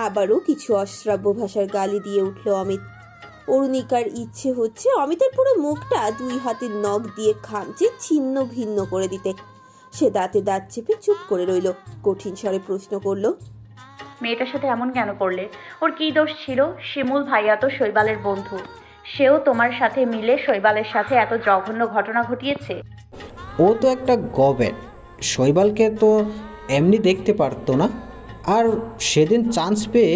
আবারও কিছু অশ্রাব্য ভাষার গালি দিয়ে উঠল অমিত। অরুণিকার ইচ্ছে হচ্ছে অমিতের পুরো মুখটা দুই হাতের নখ দিয়ে খামচে ছিন্ন ভিন্ন করে দিতে। সে দাঁতে দাঁত চেপে চুপ করে রইল। কঠিন স্বরে প্রশ্ন করল, মেয়েটার সাথে এমন কেন করলে? ওর কি দোষ ছিল? শিমুল ভাইয়া তো শৈবালের বন্ধু, সেও তোমার সাথে মিলে শৈবালের সাথে এত জঘন্য ঘটনা ঘটিয়েছে। ও তো একটা গবেট, শৈবালকে তো এমনি দেখতে পারতো না। আর সেদিন চান্স পেয়ে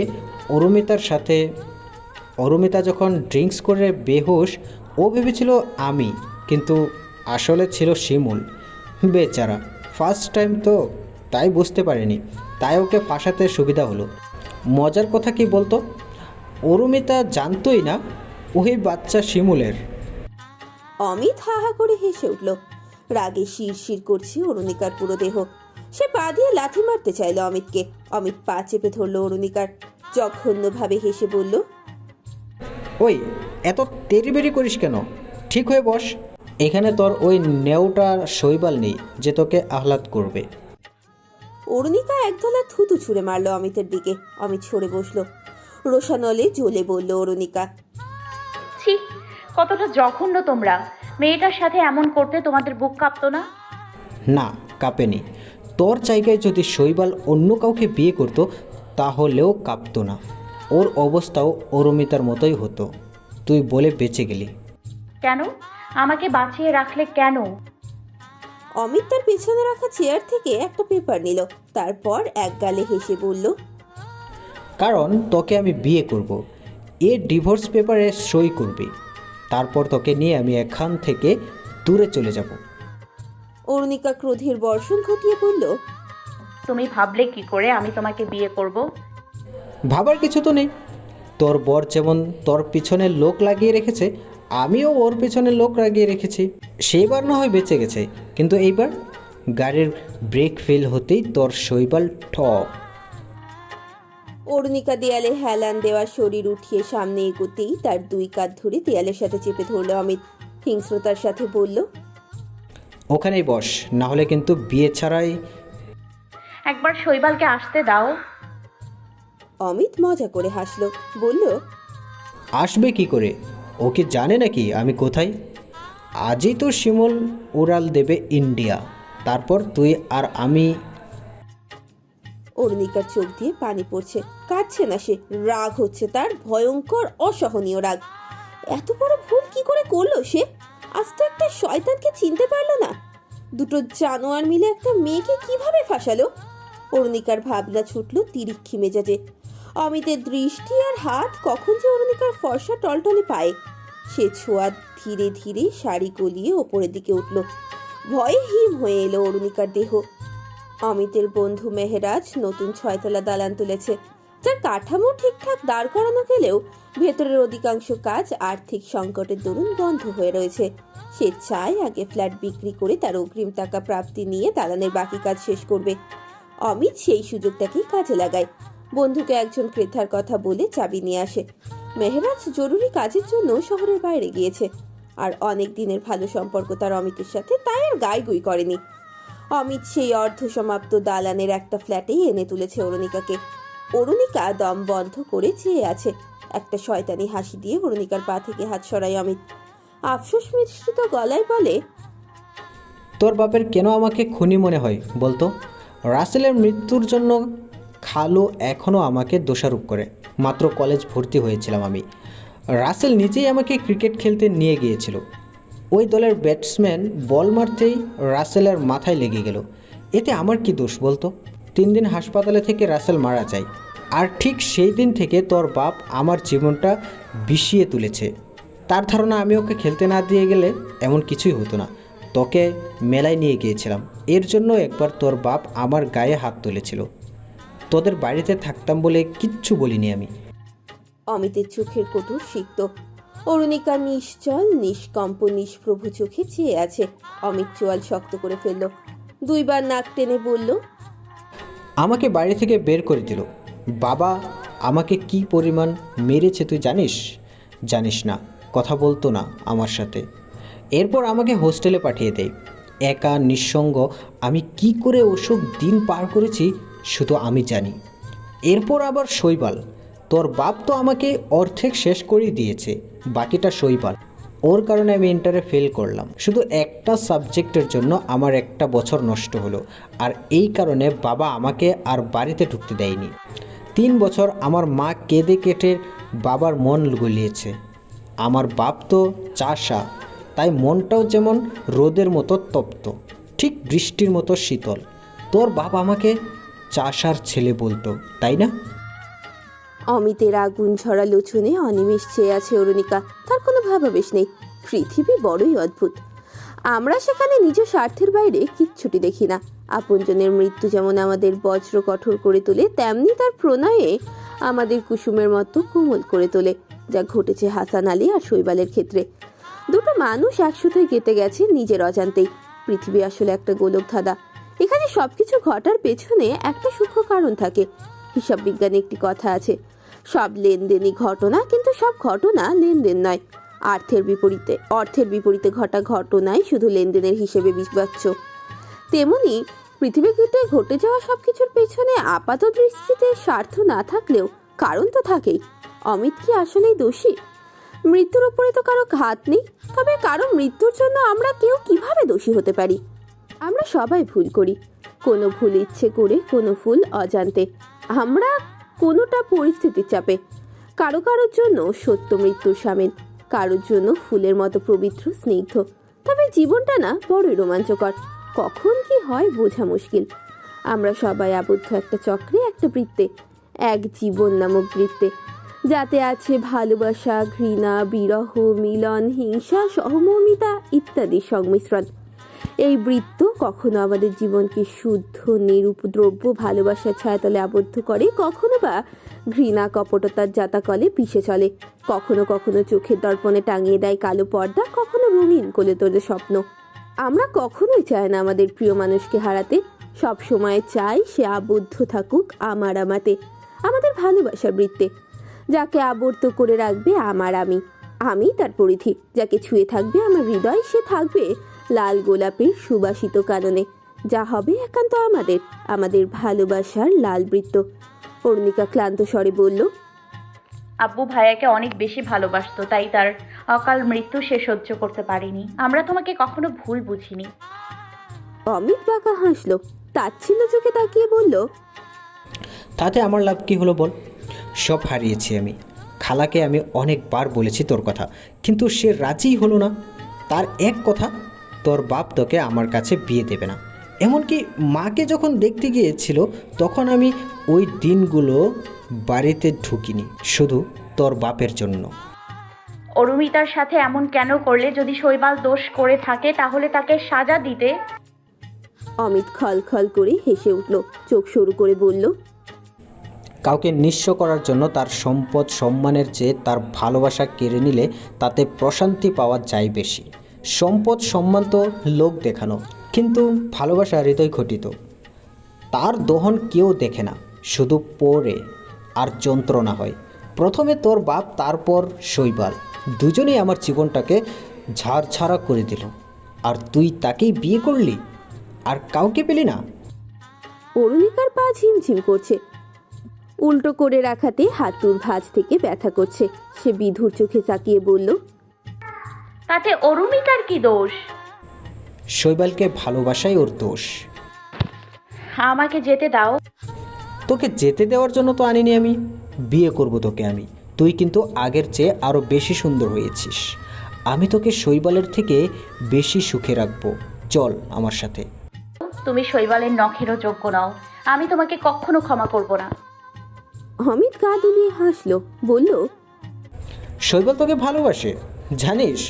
অরুমিতা যখন ড্রিঙ্কস করে বেহুশ, ও ভেবেছিল আমি, কিন্তু আসলে ছিল শিমুল। বেচারা ফার্স্ট টাইম তো, তাই বুঝতে পারেনি, তাই ওকে ফাঁসাতে সুবিধা হলো। মজার কথা কি বলতো, অরুমিতা জানতোই না ওই বাচ্চা শিমুলের। অমিত হা হা করে হেসে উঠল। রাগে শিরশির করছে অরুণিকার পুরো দেহ। সে পা দিয়ে লাথি মারতে চাইল অমিতকে। অমিত পা চেপে ধরল অরুণিকার। জঘন্যভাবে হেসে বলল, ওই এত তেড়িবেড়ি করিস কেন? ঠিক হয়ে বস। এখানে তোর ওই নেওটা শৈবাল নেই যে তোকে আহ্লাদ করবে। অরুণিকা একদলা থুতু ছুঁড়ে মারল অমিতের দিকে। অমিত সরে বসল। রোশানলে জ্বলে বলল অরুণিকা, ছি, কতটা জঘন্য তোমরা! মেয়েটার সাথে এমন করতে তোমাদের বুক কাঁপতো না? না, কাঁপেনি। তোর জায়গায় যদি শৈবাল অন্য কাউকে বিয়ে করতো তাহলেও কাঁপতো না। ওর অবস্থাও অরুমিতার মতোই হতো। তুই বলে বেঁচে গেলি। কেন? আমাকে বাঁচিয়ে রাখলে কেন? অমিত তার পেছনে রাখা চেয়ার থেকে একটা পেপার নিল। তারপর এক গালে হেসে বলল, কারণ তোকে আমি বিয়ে করব। এ ডিভোর্স পেপারে সই করবি। তারপর তোকে নিয়ে আমি এখান থেকে দূরে চলে যাব। অরুণিকা ক্রোধের বর্ষণ ঘটিয়ে বলল, তুমি ভাবলে কি করে আমি তোমাকে বিয়ে করব? ভাবার কিছু তো নেই। তোর বর যেমন তোর পিছনে লোক লাগিয়ে রেখেছে, আমিও ওর পিছনে লোক লাগিয়ে রেখেছি। সেইবার না হয় বেঁচে গেছে, কিন্তু এইবার গাড়ির ব্রেক ফেল হতেই তোর শৈবাল ঠক। অরুণিকা দেয়ালে হেলান দেওয়া শরীর উঠিয়ে সামনে এগোতেই তার দুই কাঁধ ধরে দেয়ালের সাথে চেপে ধরল অমিত। হিংস্রতার সাথে বলল, ওখানেই বস, না হলে কিন্তু বিয়ে ছাড়াই। একবার শৈবালকে আসতে দাও। অমিত মজা করে হাসল, বলল, আসবে কি করে? ও কি জানে নাকি আমি কোথায়? আজই তো শিমুল উড়াল দেবে ইন্ডিয়া, তারপর তুই আর আমি। অরুণিকার চোখ দিয়ে পানি পড়ছে। কাঁদছে না সে, রাগ হচ্ছে তার, ভয়ঙ্কর অসহনীয় রাগ। এত বড় ভুল কি করে করলো সে? আজ তো একটা শয়তানকে চিনতে পারলো না। দুটো জানোয়ার মিলে একটা মেয়েকে কিভাবে ফাঁসালো? অরুণিকার ভাবনা ছুটল তিরিক্ষি মেজাজে। অমিতের দৃষ্টি আর হাত কখন যে অরুণিকার ফর্সা টলটলে পায়ে। সে ছোঁয়া ধীরে ধীরে শাড়ি গলিয়ে ওপরের দিকে উঠল। ভয়ে হিম হয়ে এলো অরুণিকার দেহ। অমিতের বন্ধু মেহেরাজ নতুন 6তলা দালান তুলেছে, যার কাঠামো ঠিকঠাক দাঁড় করানো গেলেও ভেতরের অধিকাংশ কাজ আর্থিক সংকটের দরুন বন্ধ হয়ে রয়েছে। সে চায় আগে ফ্ল্যাট বিক্রি করে তার অগ্রিম টাকা প্রাপ্তি নিয়ে দালানের বাকি কাজ শেষ করবে। অমিত সেই সুযোগটাকেই কাজে লাগায়। বন্ধুকে একজন ক্রেতার কথা বলে চাবি নিয়ে আসে। মেহেরাজ জরুরি কাজের জন্য শহরের বাইরে গিয়েছে। আর অনেক দিনের ভালো সম্পর্ক তার অমিতের সাথে, তাই আর গাইগুই করেনি। অমিত সেই অর্ধ সমাপ্ত দালানের একটা ফ্ল্যাটেই এনে তুলেছে অরুণিকাকে। অরুণিকা দম বন্ধ করে চেয়ে আছে। একটা শয়তানি হাসি দিয়ে অরুণিকার পা থেকে হাত সরায় অমিত। আফসোস মিশ্রিত গলায় বলে, তোর বাপের কেন আমাকে খুনি মনে হয় বলতো? রাসেলের মৃত্যুর জন্য খালু এখনও আমাকে দোষারোপ করে। মাত্র কলেজ ভর্তি হয়েছিলাম আমি, রাসেল নিজেই আমাকে ক্রিকেট খেলতে নিয়ে গিয়েছিল। ওই দলের ব্যাটসম্যান বল মারতেই রাসেলের মাথায় লেগে গেল। এতে আমার কি দোষ বলতো? 3 দিন হাসপাতালে থেকে রাসেল মারা যায়। আর ঠিক সেই দিন থেকে তোর বাপ আমার জীবনটা বিষিয়ে তুলেছে। তার ধারণা আমি ওকে খেলতে না দিয়ে গেলে এমন কিছুই হতো না। তোকে মেলায় নিয়ে গিয়েছিলাম, এর জন্য একবার তোর বাপ আমার গায়ে হাত তুলেছিল। তোদের বাড়িতে থাকতাম বলে কিচ্ছু বলিনি আমি। অমিতের চোখের কটু সিক্ত। অরুণিকা নিশ্চল নিষ্কম্প নিষ্প্রভু চোখে চেয়ে আছে। অমিত চোয়াল শক্ত করে ফেলল। 2 বার নাক টেনে বলল, আমাকে বাড়ি থেকে বের করে দিল। বাবা আমাকে কি পরিমাণ মেরেছে তুই জানিস? জানিস না। কথা বলতো না আমার সাথে। এরপর আমাকে হোস্টেলে পাঠিয়ে দেয়। একা নিঃসঙ্গ আমি কি করে ওসব দিন পার করেছি শুধু আমি জানি। এরপর আবার শৈবাল, তোর বাপ তো আমাকে অর্ধেক শেষ করেই দিয়েছে, বাকিটা শৈবাল। ওর কারণে আমি ইন্টারে ফেল করলাম। শুধু একটা সাবজেক্টের জন্য আমার একটা বছর নষ্ট হলো, আর এই কারণে বাবা আমাকে আর বাড়িতে ঢুকতে দেয়নি। 3 বছর আমার মা কেঁদে কেটে বাবার মন গলিয়েছে। আমার বাপ তো চাষা, তাই মনটাও যেমন রোদের মতো তপ্ত, ঠিক বৃষ্টির মতো শীতল। তোর বাপ আমাকে চাষার ছেলে বলতো, তাই না? অমিতের আগুন ঝরা লোচনে অনিমেষ চেয়ে আছে অরুণিকা। তার কোনো ভাবাবেশ নেই। পৃথিবী বড়ই অদ্ভুত। আমরা সেখানে নিজ স্বার্থের বাইরে কিচ্ছুটি দেখি না। আপনজনের মৃত্যু যেমন আমাদের বজ্র কঠোর করে তোলে, তেমনি তার প্রণয়ে আমাদের কুসুমের মতো কোমল করে তোলে। যা ঘটেছে হাসান আলী আর শৈবালের ক্ষেত্রে। দুটো মানুষ একসাথে কেটে গেছে নিজের অজান্তেই। পৃথিবী আসলে একটা গোলক ধাঁধা। এখানে সবকিছু ঘটার পেছনে একটা সূক্ষ্ম কারণ থাকে। হিসাব বিজ্ঞানে একটি কথা আছে, সব লেনদেনই ঘটনা, কিন্তু সব ঘটনা লেনদেন নয়। অর্থের বিপরীতে ঘটা ঘটনাই শুধু লেনদেনের হিসেবে বিবেচ্য। তেমনি পৃথিবীতে ঘটে যাওয়া সবকিছুর পেছনে আপাত দৃষ্টিতে স্বার্থ না থাকলেও কারণ তো থাকেই। অমিত কি আসলেই দোষী? মৃত্যুর উপরে তো কারো হাত নেই, তবে কারো মৃত্যুর জন্য আমরা কেউ কিভাবে দোষী হতে পারি? আমরা সবাই ভুল করি, কোনো ভুল ইচ্ছে করে, কোনো ভুল অজান্তে, আমরা কোনোটা পরিস্থিতির চাপে। কারো কারোর জন্য সত্য মৃত্যুর সামিল, কারোর জন্য ফুলের মতো পবিত্র স্নিগ্ধ। তবে জীবনটা না বড়ই রোমাঞ্চকর, কখন কি হয় বোঝা মুশকিল। আমরা সবাই আবদ্ধ একটা চক্রে, একটা বৃত্তে, এক জীবন নামক বৃত্তে, যাতে আছে ভালোবাসা, ঘৃণা, বিরহ, মিলন, হিংসা, সহমর্মিতা ইত্যাদি সংমিশ্রণ। এই বৃত্ত কখনো আমাদের জীবনকে শুদ্ধ নিরুপদ্রব্য ভালোবাসার ছায়াতলে আবদ্ধ করে, কখনো বা ঘৃণা কপটতার জাতাকলে পিষে চলে, কখনো কখনো চোখের দর্পণে টাঙিয়ে দেয় কালো পর্দা, কখনো রঙিন কোলে তোলে স্বপ্ন। আমরা কখনোই চাই না আমাদের প্রিয় মানুষকে হারাতে। সব সময় চাই সে আবদ্ধ থাকুক আমার আমাতে, আমাদের ভালোবাসার বৃত্তে। যাকে আবর্ত করে রাখবে আমার আমি, আমি তার পরিধি। যাকে ছুঁয়ে থাকবে আমার হৃদয়, সে থাকবে লাল গোলাপের সুবাসিত কাননে। যা হবে একান্ত আমাদের, আমাদের ভালোবাসার লাল বৃত্ত। অরুণিকা ক্লান্ত স্বরে বলল, আব্বু ভাইয়াকে অনেক বেশি ভালোবাসতো, তাই তার অকাল মৃত্যু সে সহ্য করতে পারেনি। আমরা তোমাকে কখনো ভুল বুঝিনি। অমিত বাঁকা হাসলো, তাচ্ছিল্য চোখে তাকিয়ে বলল, তাতে আমার লাভ কী হলো বল? সব হারিয়েছি আমি। খালাকে আমি অনেকবার বলেছি তোর কথা, কিন্তু সে রাজিই হলো না। তার এক কথা, তোর বাপ তোকে আমার কাছে বিয়ে দেবে না। এমনকি মাকে যখন দেখতে গিয়েছিল তখন আমি ওই দিনগুলো বাড়িতে ঢুকিনি, শুধু তোর বাপের জন্য। অরুমিতার সাথে এমন কেন করলে? যদি শৈবাল দোষ করে থাকে তাহলে তাকে সাজা দিতে। অমিত খলখল করে হেসে উঠল, চোখ সরু করে বলল, কাউকে নিঃস্ব করার জন্য তার সম্পদ সম্মানের চেয়ে তার ভালোবাসা কেড়ে নিলে তাতে প্রশান্তি পাওয়া যায় বেশি। সম্পদ সম্মান তো লোক দেখানো, কিন্তু ভালোবাসা হৃদয় ঘটিত। তার দহন কেউ দেখে না, শুধু পড়ে আর যন্ত্রণা হয়। প্রথমে তোর বাপ, তারপর শৈবাল, দুজনেই আমার জীবনটাকে ঝাড়ছাড়া করে দিল। আর তুই তাকেই বিয়ে করলি, আর কাউকে পেলি না। অরুণিকার পা ঝিমঝিম করছে, উল্টো করে রাখাতে হাতুর ভাঁজ থেকে ব্যথা করছে। সে বিধুর চোখে তাকিয়ে বলল, তাতে অরুমিতার কি দোষ? শৈবালকে ভালোবাসাই ওর দোষ। আমাকে যেতে দাও। তোকে যেতে দেওয়ার জন্য তো আনিনি আমি, বিয়ে করব তোকে আমি। তুই কিন্তু আগের চেয়ে আরও বেশি সুন্দর হয়েছিস। আমি তোকে শৈবালের থেকে বেশি সুখে রাখবো। চল আমার সাথে। তুমি শৈবালের নখেরও যোগ্য নাও। আমি তোমাকে কখনো ক্ষমা করব না। অমিত গা দুলিয়ে হাসলো, বলল, শৈবাল তোকে ভালোবাসে, জানিস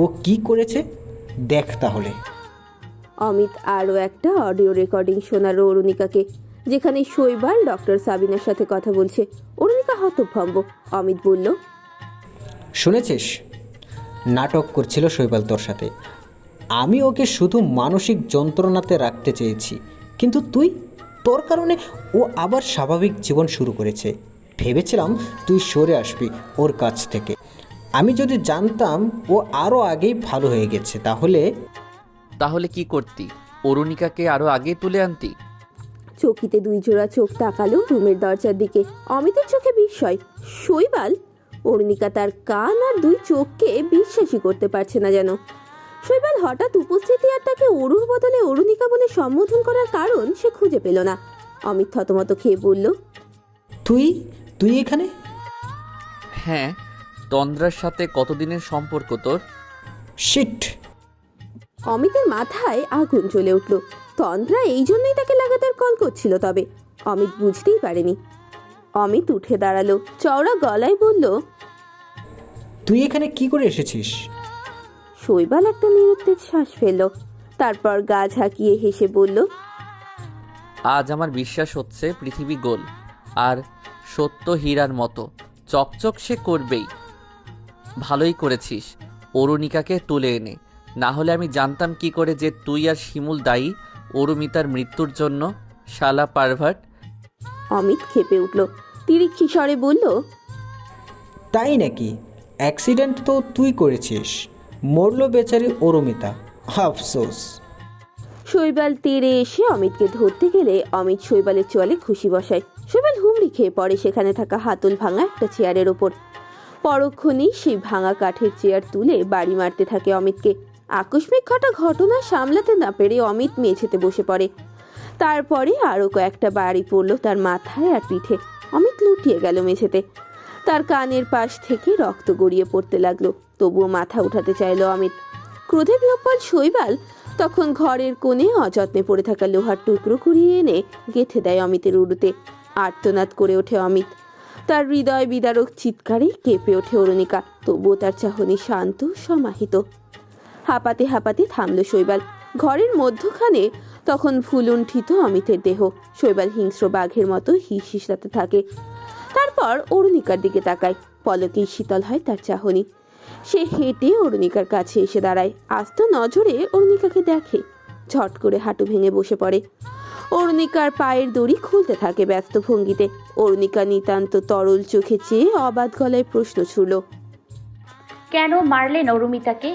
ও কি করেছে? দেখ তাহলে। অমিত আরও একটা অডিও রেকর্ডিং শোনালো অরুণিকাকে, যেখানে শৈবাল ডক্টর সাবিনার সাথে কথা বলছে। অরুণিকা হতভম্ব। অমিত বলল, শুনেছিস? নাটক করছিল শৈবাল তোর সাথে। আমি ওকে শুধু মানসিক যন্ত্রণাতে রাখতে চেয়েছি, কিন্তু তোর কারণে ও আবার স্বাভাবিক জীবন শুরু করেছে। ভেবেছিলাম তুই সরে আসবি ওর কাছ থেকে। আমি যদি জানতাম ও আরও আগেই ভালো হয়ে গেছে, তাহলে। তাহলে কি করতি? অরুণিকাকে আরো আগে তুলে আনতি? চকিতে দুই জোড়া চোখ তাকালো রুমের দরজার দিকে। অমিতের চোখে বিস্ময়। শৈবাল? অরুণিকা তার কান আর দুই চোখকে বিশ্বাসই করতে পারছে না যেন। শৈবাল হঠাৎ উপস্থিতি আর তাকে অরুর বদলে অরুণিকা বলে সম্বোধন করার কারণ সে খুঁজে পেল না। অমিত থতমত খেয়ে বলল, তুই তুই এখানে? হ্যাঁ, তন্দ্রার সাথে কতদিনের সম্পর্ক তোর? শিট! অমিতের মাথায় আগুন জ্বলে উঠল। তন্দ্রা এই জন্যই তাকে লাগাতার কল করছিল, তবে অমিত বুঝতেই পারেনি। অমিত উঠে দাঁড়ালো, চওড়া গলায় বলল, তুই এখানে কি করে এসেছিস? শৈবাল একটা নিরুত্তেজ শ্বাস ফেলল, তারপর গা ঝাঁকিয়ে হেসে বলল, আজ আমার বিশ্বাস হচ্ছে পৃথিবী গোল আর সত্য হীরার মতো চকচক সে করবেই। ভালোই করেছিস অরুণিকাকে তুলে এনে, না হলে আমি জানতাম কি করে যে তুই আর শিমুল দায়ী অরুমিতার মৃত্যুর জন্য, শালা পারভার্ট। অমিত ক্ষেপে উঠল, তিরিক্ষি স্বরে বলল, তাই নাকি? অ্যাক্সিডেন্ট তো তুই করেছিস, মরল বেচারি অরুমিতা, আফসোস। শৈবাল তেড়ে এসে অমিতকে ধরতে গেলে অমিত শৈবালের চোয়ালে খুশি বসায়। শৈবাল হুমড়ি খেয়ে পড়ে সেখানে থাকা হাতল ভাঙা একটা চেয়ারের ওপর। পরক্ষণেই সেই ভাঙা কাঠের চেয়ার তুলে বাড়ি মারতে থাকে অমিতকে। আকস্মিক ঘটনা সামলাতে না পেরে অমিত মেঝেতে বসে পড়ে। তারপরে আরও কয়েকটা বাড়ি পড়ল তার মাথায় আর পিঠে। অমিত লুটিয়ে গেল মেঝেতে। তার কানের পাশ থেকে রক্ত গড়িয়ে পড়তে লাগলো, তবুও মাথা উঠাতে চাইল অমিত। ক্রোধে বিহ্বল শৈবাল তখন ঘরের কোণে অযত্নে পড়ে থাকা লোহার টুকরো কুড়িয়ে এনে গেঁথে দেয় অমিতের উড়ুতে। আর্তনাদ করে ওঠে অমিত। তার হৃদয় বিদারক চিৎকারে কেঁপে ওঠে অরুণিকা, তবুও তার চাহনি শান্ত সমাহিত। হাঁপাতে হাঁপাতে থামল শৈবাল। ঘরের মধ্যখানে তখন ফুলুণ্ঠিত অমিতের দেহ। শৈবাল হিংস্র বাঘের মতো হিসহিসাতে থাকে। তারপর অরুণিকার দিকে তাকায়, পলকেই শীতল হয় তার চাহনি। সে হেঁটে অরুণিকার কাছে এসে দাঁড়ায়, আস্ত নজরে অরুণিকাকে দেখে। ঝট করে হাঁটু ভেঙে বসে পড়ে। অরুণিকার পায়ের দড়ি খুলতে থাকে ব্যস্ত ভঙ্গিতে। অরুণিকা নিতান্ত তরল চোখে চেয়ে অবাধ গলায় প্রশ্ন ছুড়ল, কেন মারলেন অরুমিতাকে?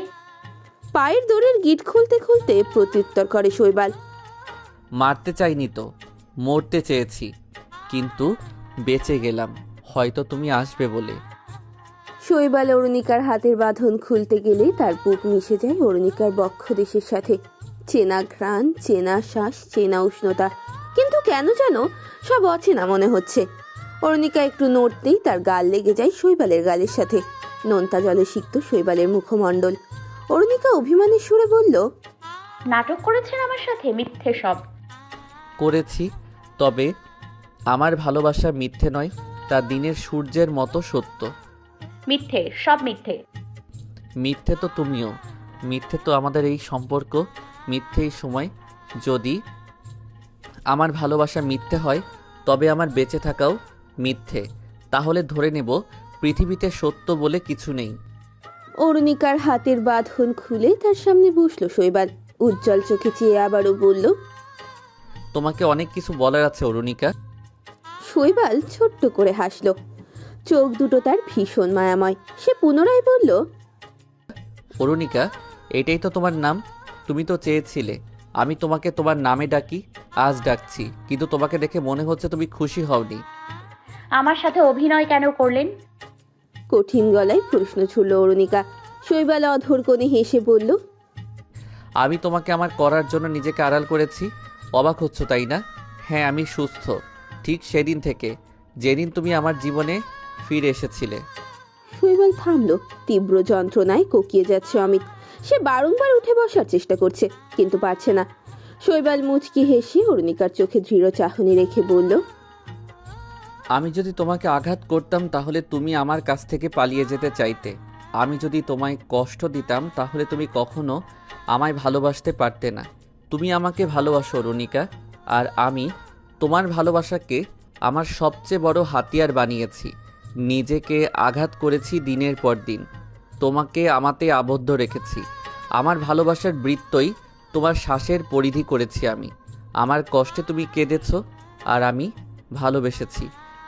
পায়ের দড়ির গিট খুলতে খুলতে প্রত্যুত্তর করে শৈবাল, মারতে চাইনি তো, মরতে চেয়েছি, কিন্তু বেঁচে গেলাম হয়তো তুমি আসবে বলে। শৈবাল অরুণিকার হাতের বাঁধন খুলতে গেলে তার বুক মিশে যায় অরুণিকার বক্ষদেশের সাথে। চেনা ঘ্রাণ, চেনা শ্বাস, চেনা উষ্ণতা, কিন্তু কেন যেন সব অচেনা মনে হচ্ছে। অরুণিকা একটু নড়তেই তার গাল লেগে যায় শৈবালের গালের সাথে। নোনতা জলে সিক্ত শৈবালের মুখমণ্ডল। অরুণিকা অভিমানের সুরে বলল, নাটক করেছেন আমার সাথে, মিথ্যে সব। করেছি, তবে আমার ভালোবাসা মিথ্যে নয়, তা দিনের সূর্যের মতো সত্য। মিথ্যে, সব মিথ্যে। মিথ্যে তো তুমিও, মিথ্যে তো আমাদের এই সম্পর্ক, মিথ্যে এই সময়। যদি আমার ভালোবাসা মিথ্যে হয় তবে আমার বেঁচে থাকাও মিথ্যে। তাহলে ধরে নেব পৃথিবীতে সত্য বলে কিছু নেই। অরুণিকার হাতের বাঁধন খুলে তার সামনে বসলো শৈবাল। উজ্জ্বল চোখে চেয়ে আবারও বলল, তোমাকে অনেক কিছু বলার আছে অরুণিকা। শৈবাল ছোট্ট করে হাসল। চোখ দুটো তার ভীষণ মায়াময়। সে পুনরায় বলল, অরুণিকা, এটাই তো তোমার নাম? তুমি তো চেয়েছিলে আমি তোমাকে তোমার নামে ডাকি, আজ ডাকছি, কিন্তু তোমাকে দেখে মনে হচ্ছে তুমি খুশি হওনি। আমার সাথে অভিনয় কেন করলেন? কঠিন গলায় প্রশ্ন ছুড়ল অরুণিকা। শৈবাল অধর কোণে হেসে বলল, আমি তোমাকে আমার করার জন্য নিজেকে আড়াল করেছি। অবাক হচ্ছ তাই না? হ্যাঁ, আমি সুস্থ, ঠিক সেদিন থেকে যেদিন তুমি আমার জীবনে ফিরে এসেছিলে। শৈবাল থামল। তীব্র যন্ত্রণায় কোকিয়ে যাচ্ছে অমিত। সে বারংবার উঠে বসার চেষ্টা করছে, কিন্তু পারছে না। শৈবাল মুচকি হেসে অরুণিকার চোখে দৃঢ় চাহনি রেখে বলল, আমি যদি তোমাকে আঘাত করতাম তাহলে তুমি আমার কাছ থেকে পালিয়ে যেতে চাইতে। আমি যদি তোমায় কষ্ট দিতাম তাহলে তুমি কখনো আমায় ভালোবাসতে পারতে না। তুমি আমাকে ভালোবাসো অরুণিকা, আর আমি তোমার ভালোবাসাকে আমার সবচেয়ে বড় হাতিয়ার বানিয়েছি। নিজেকে আঘাত করেছি দিনের পর দিন, তোমাকে আমাতে আবদ্ধ রেখেছি। আমার ভালোবাসার বৃত্তই তোমার শ্বাসের পরিধি করেছি আমি। আমার কষ্টে তুমি কেঁদেছো আর আমি ভালোবেসেছি,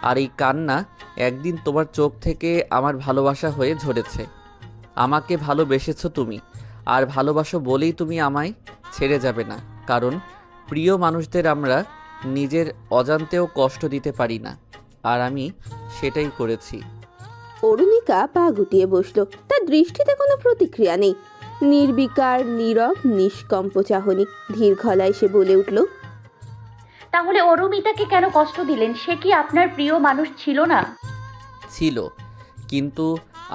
আর এই কান্না একদিন তোমার চোখ থেকে আমার ভালোবাসা হয়ে ঝরেছে। আমাকে ভালোবেসেছো তুমি, আর ভালোবাসো বলেই তুমি আমায় ছেড়ে যাবে না, কারণ প্রিয় মানুষদের আমরা নিজের অজান্তেও কষ্ট দিতে পারি না, আর আমি সেটাই করেছি। অরুণিকা পা গুটিয়ে বসলো, তার দৃষ্টিতে কোনো প্রতিক্রিয়া নেই, নির্বিকার, নীরব, নিষ্কম্প চাহনি। ধীর গলায় সে বলে উঠল, তাহলে অরুমিতাকে কেন কষ্ট দিলেন? সে কি আপনার প্রিয় মানুষ ছিল না? ছিল, কিন্তু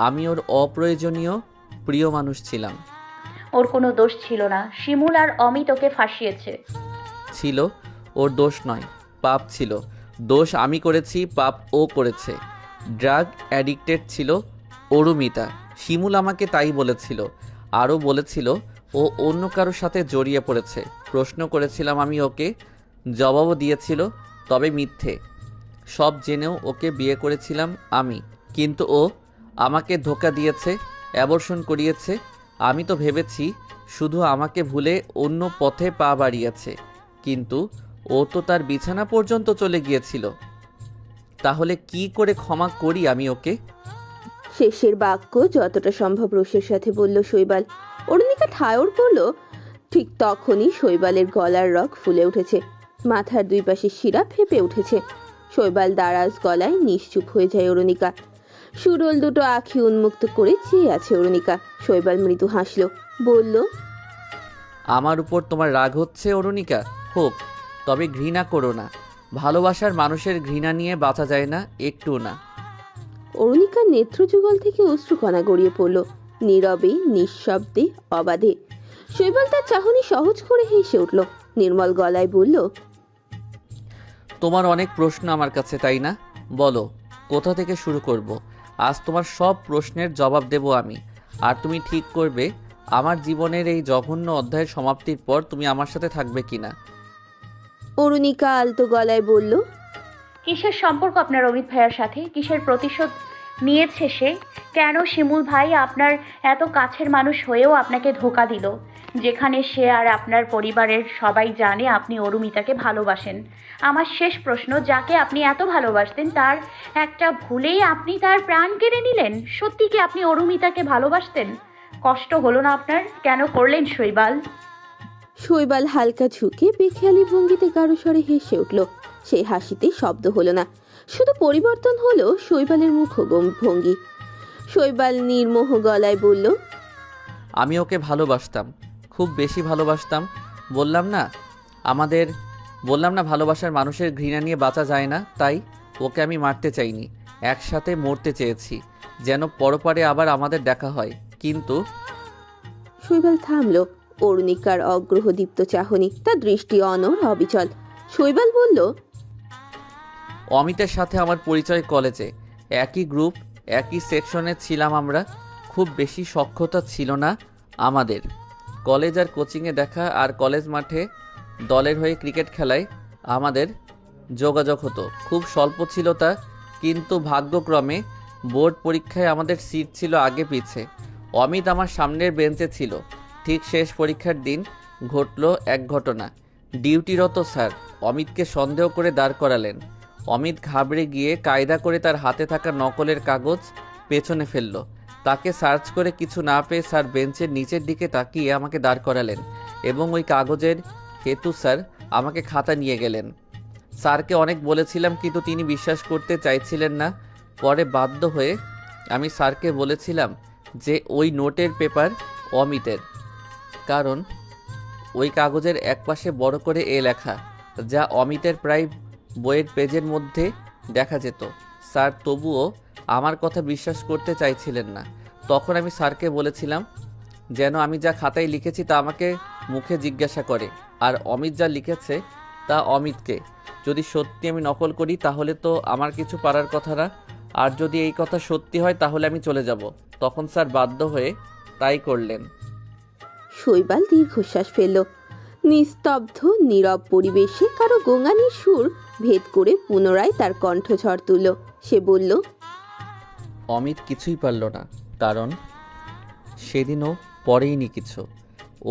আমি ওর অপ্রয়োজনীয় প্রিয় মানুষ ছিলাম। ওর কোনো দোষ ছিল না, শিমুল আর অমিত ওকে ফাঁসিয়েছে। ছিল, ওর দোষ নয়, পাপ ছিল। দোষ আমি করেছি, পাপ ও করেছে। ড্রাগ অ্যাডিক্টেড ছিল অরুমিতা, শিমুল আমাকে তাই বলেছিল। আরও বলেছিল ও অন্য কারোর সাথে জড়িয়ে পড়েছে। প্রশ্ন করেছিলাম আমি ওকে, জবাবও দিয়েছিল, তবে মিথ্যে। সব জেনেও ওকে বিয়ে করেছিলাম আমি, কিন্তু ও আমাকে ধোঁকা দিয়েছে, অ্যাবর্শন করিয়েছে। আমি তো ভেবেছি শুধু আমাকে ভুলে অন্য পথে পা বাড়িয়েছে, কিন্তু ও তো তার বিছানা পর্যন্ত চলে গিয়েছিল। তাহলে কি করে ক্ষমা করি আমি ওকে? শেষের বাক্য যতটা সম্ভব রোষের সাথে বলল শৈবাল। অরুণিকা ঠায়র করলো, ঠিক তখনই শৈবালের গলার রগ ফুলে উঠেছে, মাথার দুই পাশে শিরা ফেপে উঠেছে। শৈবাল দারাজ গলায় নিশ্চুপ হয়ে যায় অরুণিকা। সুরল দুটো আঁখি উন্মুক্ত করে চেয়ে আছে অরুণিকা। শৈবাল মৃদু হাসল, বলল, আমার উপর তোমার রাগ হচ্ছে অরুণিকা? হোক, তবে ঘৃণা করো না। ভালোবাসার মানুষের ঘৃণা নিয়ে বাঁচা যায় না, একটু না। অরুণিকার নেত্রযুগল থেকে অশ্রুকণা গড়িয়ে পড়ল, নীরবে, নিঃশব্দে, অবাধে। শৈবাল তার চাহনি সহজ করে হেসে উঠল, নির্মল গলায় বলল, তোমার অনেক প্রশ্ন আমার কাছে, তাই না? বলো, কোথা থেকে শুরু করব? আজ তোমার সব প্রশ্নের জবাব দেব আমি, আর তুমি ঠিক করবে আমার জীবনের এই জঘন্য অধ্যায়ের সমাপ্তির পর তুমি আমার সাথে থাকবে কিনা। অরুণিকা আলতো গলায় বলল, কিসের সম্পর্ক আপনার অমিত ভাইয়ার সাথে? কিসের প্রতিশোধ নিয়েছে সে? কেন শিমুল ভাই আপনার এত কাছের মানুষ হয়েও আপনাকে ধোঁকা দিল, যেখানে সে আর আপনার পরিবারের সবাই জানে আপনি অরুমিতাকে ভালোবাসেন? আমার শেষ প্রশ্ন, যাকে আপনি এত ভালোবাসতেন তার একটা ভুলেই আপনি তার প্রাণ কেড়ে নিলেন। সত্যি কি আপনি অরুমিতাকে ভালোবাসতেন? কষ্ট হলো না আপনার? কেন করলেন শৈবাল? শৈবাল হালকা ঝুঁকে বেখেয়ালি ভঙ্গিতে গাঢ় স্বরে হেসে উঠল। সেই হাসিতে শব্দ হলো না, শুধু পরিবর্তন হলো শৈবালের ভঙ্গি। শৈবাল নির্মোহ গলায় বলল, আমি ওকে ভালোবাসতাম, খুব বেশি ভালোবাসতাম। বললাম না ভালোবাসার মানুষের ঘৃণা নিয়ে বাঁচা যায় না, তাই ওকে আমি মারতে চাইনি, একসাথে মরতে চেয়েছি, যেন পরপারে আবার আমাদের দেখা হয়। কিন্তু শৈবাল থামল। অরুণিকার অগ্রহদীপ্ত চাহনি, তার দৃষ্টি অনড়, অবিচল। শৈবাল বলল, অমিতের সাথে আমার পরিচয় কলেজে, একই গ্রুপ, একই সেকশনে ছিলাম আমরা। খুব বেশি সখ্যতা ছিল না আমাদের। কলেজ আর কোচিংয়ে দেখা, আর কলেজ মাঠে দলের হয়ে ক্রিকেট খেলায় আমাদের যোগাযোগ হতো। খুব স্বল্প ছিল তা, কিন্তু ভাগ্যক্রমে বোর্ড পরীক্ষায় আমাদের সিট ছিল আগে পিছে। অমিত আমার সামনের বেঞ্চে ছিল। ঠিক শেষ পরীক্ষার দিন ঘটল এক ঘটনা। ডিউটিরত স্যার অমিতকে সন্দেহ করে দাঁড় করালেন। অমিত ঘাবড়ে গিয়ে কায়দা করে তার হাতে থাকা নকলের কাগজ পেছনে ফেলল। তাকে সার্চ করে কিছু না পেয়ে স্যার বেঞ্চের নিচের দিকে তাকিয়ে আমাকে দাঁড় করালেন এবং ওই কাগজের হেতু স্যার আমাকে খাতা নিয়ে গেলেন। স্যারকে অনেক বলেছিলাম, কিন্তু তিনি বিশ্বাস করতে চাইছিলেন না। পরে বাধ্য হয়ে আমি স্যারকে বলেছিলাম যে ওই নোটের পেপার অমিতের, কারণ ওই কাগজের একপাশে বড় করে এ লেখা, যা অমিতের প্রায় বইয়ের পেজের মধ্যে দেখা যেত। স্যার তবুও আমার কথা বিশ্বাস করতে চাইছিলেন না। তখন আমি স্যারকে বলেছিলাম যেন আমি যা খাতায় লিখেছি তা আমাকে মুখে জিজ্ঞাসা করে, আর অমিত যা লিখেছে তা অমিতকে। যদি সত্যি আমি নকল করি তাহলে তো আমার কিছু পারার কথা না, আর যদি এই কথা সত্যি হয় তাহলে আমি চলে যাব। তখন স্যার বাধ্য হয়ে তাই করলেন। শৈবাল দীর্ঘশ্বাস ফেলল। নিস্তব্ধ নীরব পরিবেশে কারো গোঙানির সুর ভেদ করে পুনরায় তার কণ্ঠঝড় তুলল। সে বলল, অমিত কিছুই পারল না, কারণ সেদিনও পড়েইনি কিছু।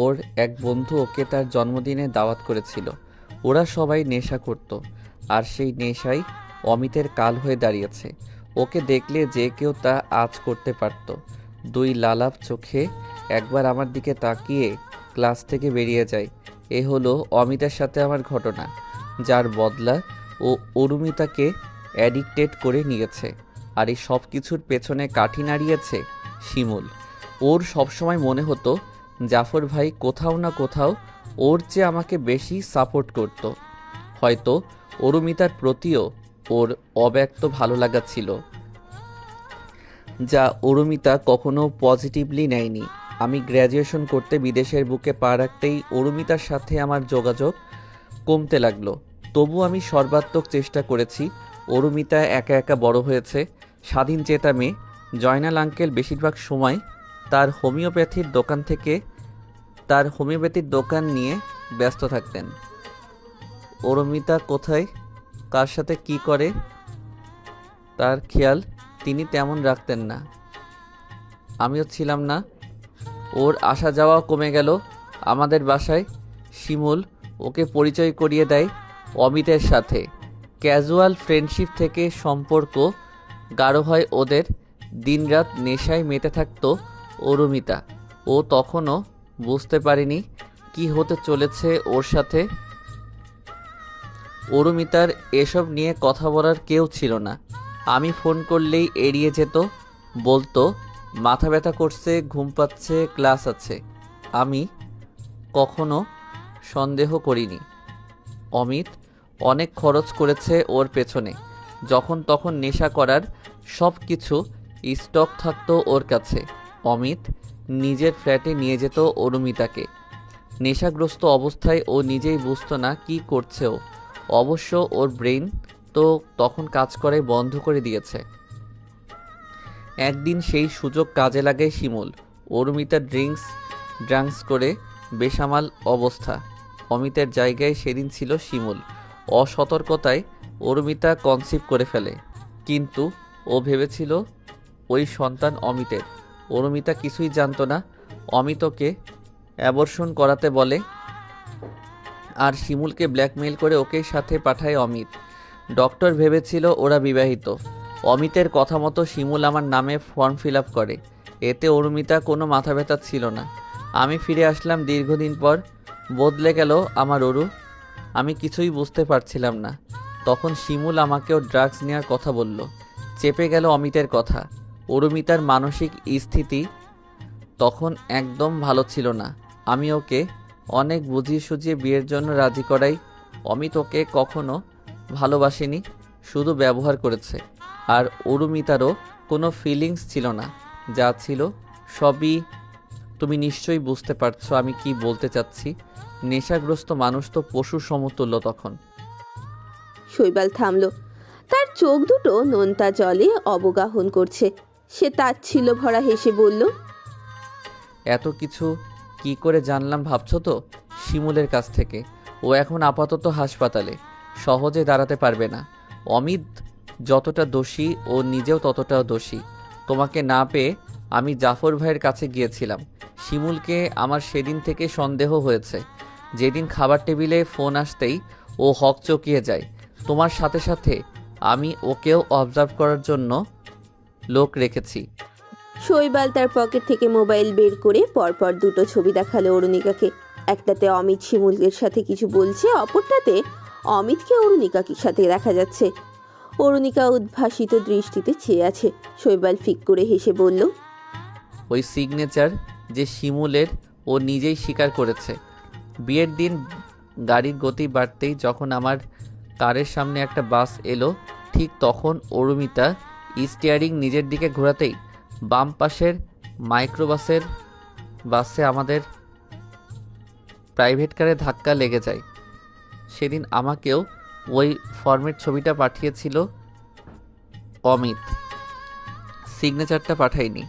ওর এক বন্ধু ওকে তার জন্মদিনে দাওয়াত করেছিল। ওরা সবাই নেশা করত, আর সেই নেশাই অমিতের কাল হয়ে দাঁড়িয়েছে। ওকে দেখলে যে কেউ তা আজ করতে পারত। দুই লালাপ চোখে একবার আমার দিকে তাকিয়ে ক্লাস থেকে বেরিয়ে যাই। এ হলো অমিতার সাথে আমার ঘটনা, যার বদলা ও অরুমিতাকে অ্যাডিক্টেড করে নিয়েছে। আর এই সব কিছুর পেছনে কাঠি নাড়িয়েছে শিমুল। ওর সবসময় মনে হতো জাফর ভাই কোথাও না কোথাও ওর চেয়ে আমাকে বেশি সাপোর্ট করত। হয়তো অরুমিতার প্রতিও ওর অব্যক্ত ভালো লাগা ছিল, যা অরুমিতা কখনো পজিটিভলি নেয়নি। আমি গ্র্যাজুয়েশন করতে বিদেশের বুকে পা রাখতেই অরুমিতার সাথে আমার যোগাযোগ কমতে লাগলো। তবু আমি সর্বাত্মক চেষ্টা করেছি। অরুমিতা একা একা বড় হয়েছে, স্বাধীন চেতা মেয়ে। জয়নাল আঙ্কেল বেশিরভাগ সময় তার হোমিওপ্যাথির দোকান নিয়ে ব্যস্ত থাকতেন। অরুমিতা কোথায়, কার সাথে কি করে, তার খেয়াল তিনি তেমন রাখতেন না। আমিও ছিলাম না। ওর আসা যাওয়া কমে গেল আমাদের বাসায়। শিমুল ওকে পরিচয় করিয়ে দেয় অমিতের সাথে। ক্যাজুয়াল ফ্রেন্ডশিপ থেকে সম্পর্ক গাঢ় হয় ওদের। দিনরাত নেশায় মেতে থাকতো অরুমিতা। ও তখনও বুঝতে পারেনি কি হতে চলেছে ওর সাথে। অরুমিতার এসব নিয়ে কথা বলার কেউ ছিল না। আমি ফোন করলেই এড়িয়ে যেত, বলতো মাথা ব্যথা করছে, ঘুম পাচ্ছে, ক্লাস আছে। আমি কখনো সন্দেহ করিনি। অমিত অনেক খরচ করেছে ওর পেছনে। যখন তখন নেশা করার সব কিছু স্টক থাকতো ওর কাছে। অমিত নিজের ফ্ল্যাটে নিয়ে যেত অরুমিতাকে। নেশাগ্রস্ত অবস্থায় ও নিজেই বুঝতো না কি করছে ও। অবশ্য ওর ব্রেন তো তখন কাজ করাই বন্ধ করে দিয়েছে। একদিন সেই সুযোগ কাজে লাগে শিমুল। অরুমিতা ড্রাঙ্কস করে বেসামাল অবস্থা। অমিতের জায়গায় সেদিন ছিল শিমুল। অসতর্কতায় অরুমিতা কনসিভ করে ফেলে, কিন্তু ও ভেবেছিল ওই সন্তান অমিতের। অরুমিতা কিছুই জানতো না। অমিত ওকে অ্যাবর্শন করাতে বলে আর শিমুলকে ব্ল্যাকমেইল করে ওকে সাথে পাঠায় অমিত। ডক্টর ভেবেছিল ওরা বিবাহিত। অমিতের কথা মতো শিমুল আমার নামে ফর্ম ফিল আপ করে। এতে অরুমিতা কোনো মাথা ব্যথা ছিল না। আমি ফিরে আসলাম দীর্ঘদিন পর। বদলে গেল আমার অরু। আমি কিছুই বুঝতে পারছিলাম না। তখন শিমুল আমাকেও ড্রাগস নেওয়ার কথা বলল। চেপে গেল অমিতের কথা। অরুমিতার মানসিক স্থিতি তখন একদম ভালো ছিল না। আমি ওকে অনেক বুঝিয়ে সুঝিয়ে বিয়ের জন্য রাজি করাই। অমিত ওকে কখনো ভালোবাসেনি, শুধু ব্যবহার করেছে। আর অরুমিতারও কোনো ফিলিংস ছিল না। যা ছিল সবই তুমি নিশ্চয়ই বুঝতে পারছো আমি কি বলতে চাচ্ছি। নেশাগ্রস্ত মানুষ তো পশুর সমতুল্য তখন। শৈবাল থামল। তার চোখ দুটো নোনতা জলে অবগাহন করছে। সে তাচ্ছিল্য ভরা হেসে বলল, এত কিছু কি করে জানলাম ভাবছো তো? শিমুলের কাছ থেকে। ও এখন আপাতত হাসপাতালে, সহজে দাঁড়াতে পারবে না। অমিত যতটা দোষী ও নিজেও ততটাও দোষী। তোমাকে না পেয়ে আমি জাফর ভাইয়ের কাছে গিয়েছিলাম। শিমুলকে আমার সেদিন থেকে সন্দেহ হয়েছে। যেদিন খাবার টেবিলে ফোন আসতেই ও হকচকিয়ে যায়। তোমার সাথে সাথে আমি ওকেও অবজার্ভ করার জন্য লোক রেখেছি। শৈবাল তার পকেট থেকে মোবাইল বের করে পরপর দুটো ছবি দেখালো অরুণিকাকে। একটাতে অমিত শিমুলের সাথে কিছু বলছে, অপরটাতে অমিতকে অরুণিকার সাথে দেখা যাচ্ছে। অরুণিকা উদ্ভাসিত দৃষ্টিতে চেয়ে আছে। শৈবাল ফিক করে হেসে বলল, ওই সিগনেচার যে শিমুলের ও নিজেই স্বীকার করেছে। বিয়ের দিন গাড়ির গতি বাড়তেই যখন আমার কারের সামনে একটা বাস এলো, ঠিক তখন অরুমিতা স্টিয়ারিং নিজের দিকে ঘোরাতেই বাম পাশের বাসে আমাদের প্রাইভেট কারে ধাক্কা লেগে যায়। সেদিন আমাকেও ওই ফর্মের ছবিটা পাঠিয়েছিল অমিত, সিগনেচারটা পাঠাইনি।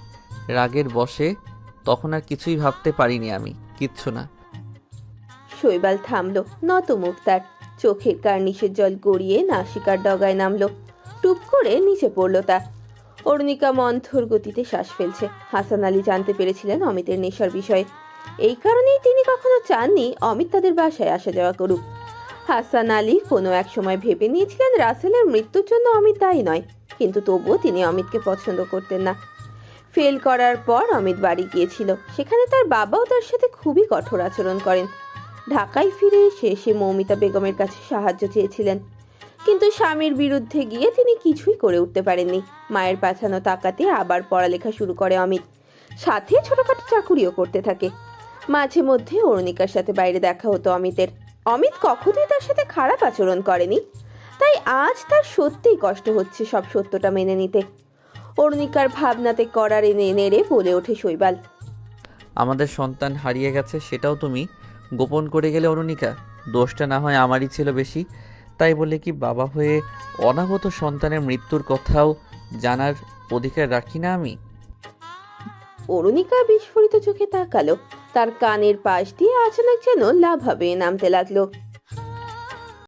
রাগের বশে তখন আর কিছুই ভাবতে পারিনি আমি, কিচ্ছু না। শৈবাল থামল। নত মুখ তার। চোখের কার্নিশের জল গড়িয়ে নাসিকার ডগায় নামলো। টুপ করে নিচে পড়ল তা। অরুণিকা মন্থর গতিতে শ্বাস ফেলছে। হাসান আলী জানতে পেরেছিলেন অমিতের নেশার বিষয়ে। এই কারণেই তিনি কখনো চাননি অমিত তাদের বাসায় আসা যাওয়া করুক। হাসান আলী কোনো এক সময় ভেবে নিয়েছিলেন রাসেলের মৃত্যুর জন্য অমিত দায়ী নয়, কিন্তু তবুও তিনি অমিতকে পছন্দ করতেন না। ফেল করার পর অমিত বাড়ি গিয়েছিল। সেখানে তার বাবাও তার সাথে খুবই কঠোর আচরণ করেন। ঢাকায় ফিরে এসে সে মৌমিতা বেগমের কাছে সাহায্য চেয়েছিলেন, কিন্তু স্বামীর বিরুদ্ধে গিয়ে তিনি কিছুই করে উঠতে পারেননি। মায়ের পাঠানো টাকাতে আবার পড়ালেখা শুরু করে অমিত, সাথে ছোটখাটো চাকুরিও করতে থাকে। মাঝে মধ্যে অরুণিকার সাথে বাইরে দেখা হতো অমিতের। অমিত কখনোই তার সাথে খারাপ আচরণ করেনি, তাই আজ তার সত্যিই কষ্ট হচ্ছে সব সত্যটা মেনে নিতে। অরুণিকার ভাবনাতে করার এনে নেড়ে বলে ওঠে শৈবাল। আমাদের সন্তান হারিয়ে গেছে সেটাও তুমি গোপন করে গেলে অরুণিকা। দোষটা না হয় আমারই ছিল বেশি, তাই বলে কি বাবা হয়ে অনাগত সন্তানের মৃত্যুর কথাও জানার অধিকার রাখি না আমি? অরুণিকা বিস্ফোরিত চোখে তাকালো। তার কানের পাশ দিয়ে আচানক যেন লাফ হবে নামতে লাগলো।